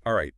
All right,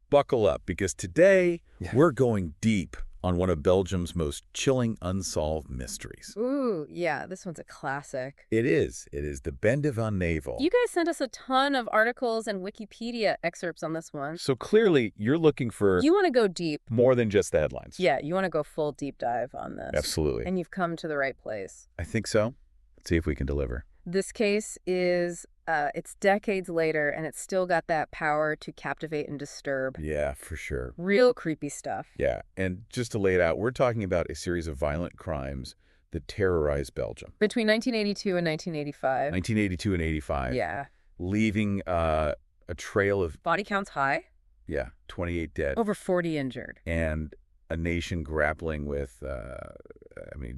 buckle up, because today Yeah. we're going deep on one of Belgium's most chilling unsolved mysteries. Ooh, yeah, this one's a classic. It is. It is the Bende van Navel. You guys sent us a ton of articles and Wikipedia excerpts on this one. So clearly, you're looking for You want to go deep. more than just the headlines. Yeah, you want to go full deep dive on this. Absolutely. And you've come to the right place. I think so. Let's see if we can deliver. This case is, it's decades later, and it's still got that power to captivate and disturb. Yeah, for sure. Real creepy stuff. Yeah, and just to lay it out, we're talking about a series of violent crimes that terrorized Belgium. Between 1982 and 1985. 1982 and 85. Yeah. Leaving a trail of, Body counts high. 28 dead. Over 40 injured. And a nation grappling with,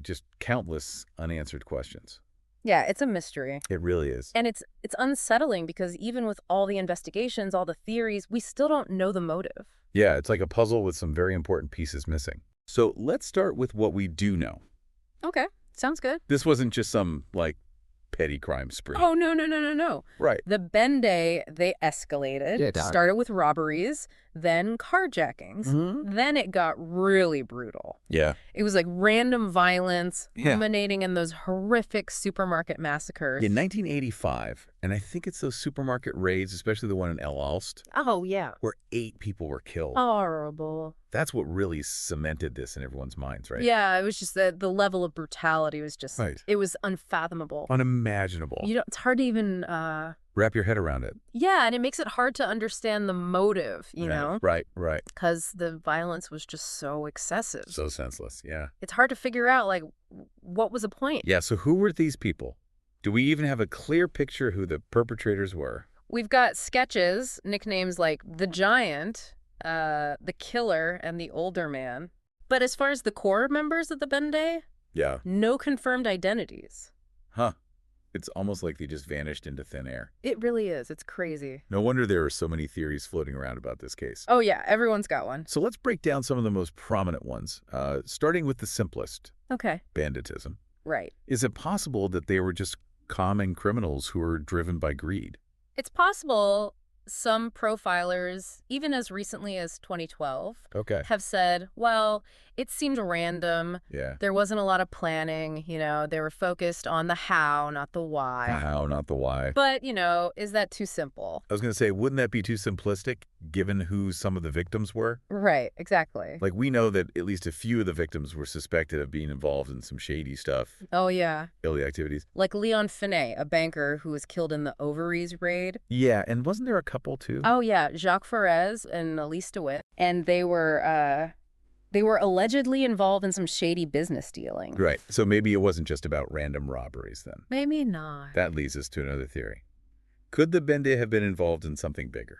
just countless unanswered questions. Yeah, it's a mystery. It really is. And it's unsettling because even with all the investigations, all the theories, we still don't know the motive. Yeah, it's like a puzzle with some very important pieces missing. So let's start with what we do know. Okay, sounds good. This wasn't just some, petty crime spree. Oh, no. Right. The Bende, they escalated. Yeah, Doc. Started with robberies, then carjackings. Mm-hmm. Then it got really brutal. Yeah. It was like random violence, Yeah. culminating in those horrific supermarket massacres. In 1985, and I think it's those supermarket raids, especially the one in El Alst, Oh, yeah. where 8 people were killed. Horrible. That's what really cemented this in everyone's minds, right? Yeah, it was just the level of brutality was just, Right. It was unfathomable. Unimaginable. It's hard to even, Wrap your head around it. yeah, and it makes it hard to understand the motive, you know? Right. Because the violence was just so excessive. So senseless, yeah. It's hard to figure out, what was the point? Yeah, so who were these people? Do we even have a clear picture who the perpetrators were? We've got sketches, nicknames like The Giant, The Killer, and The Older Man. But as far as the core members of the Bende, Yeah. no confirmed identities. Huh. It's almost like they just vanished into thin air. It really is. It's crazy. No wonder there are so many theories floating around about this case. Oh, yeah, everyone's got one. So let's break down some of the most prominent ones, starting with the simplest, Okay. banditism. Right. Is it possible that they were just common criminals who were driven by greed? It's possible some profilers, even as recently as 2012, Okay. have said, well, it seemed random. Yeah. There wasn't a lot of planning, they were focused on the how, not the why. How, not the why. But, is that too simple? I was going to say, wouldn't that be too simplistic, given who some of the victims were? Right, exactly. We know that at least a few of the victims were suspected of being involved in some shady stuff, Oh, yeah. illegal activities. Like Leon Finet, a banker who was killed in the ovaries raid. Yeah, and wasn't there a couple, too? Oh, yeah, Jacques Ferez and Elise DeWitt. And they were allegedly involved in some shady business dealing. Right. So maybe it wasn't just about random robberies, then. Maybe not. That leads us to another theory. Could the Bende have been involved in something bigger?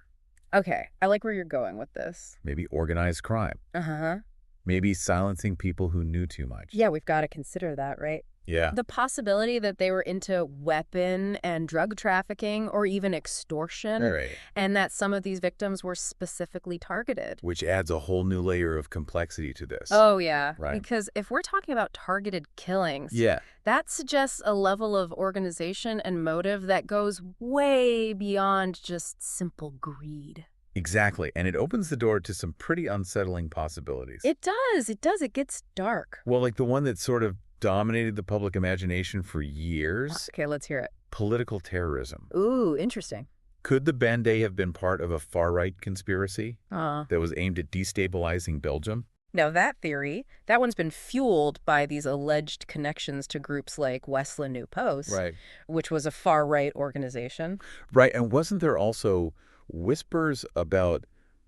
Okay, I like where you're going with this. Maybe organized crime. Uh-huh. Maybe silencing people who knew too much. Yeah, we've got to consider that, right? Yeah. The possibility that they were into weapon and drug trafficking or even extortion, All right. and that some of these victims were specifically targeted. Which adds a whole new layer of complexity to this. Oh, yeah. Right. Because if we're talking about targeted killings, Yeah. that suggests a level of organization and motive that goes way beyond just simple greed. Exactly. And it opens the door to some pretty unsettling possibilities. It does. It gets dark. Well, like the one that sort of dominated the public imagination for years. Okay, let's hear it. Political terrorism. Ooh, interesting. Could the Bende have been part of a far-right conspiracy Uh, that was aimed at destabilizing Belgium? Now, that theory, that one's been fueled by these alleged connections to groups like Westland New Post, Right. which was a far-right organization. Right. And wasn't there also whispers about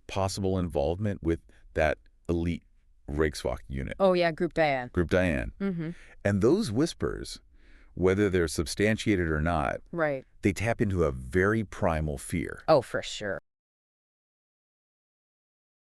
possible involvement with that elite Rijkswacht unit, Oh, yeah, Group Diane. Group Diane? Mm-hmm. And those whispers, whether they're substantiated or not, Right. they tap into a very primal fear. Oh, for sure.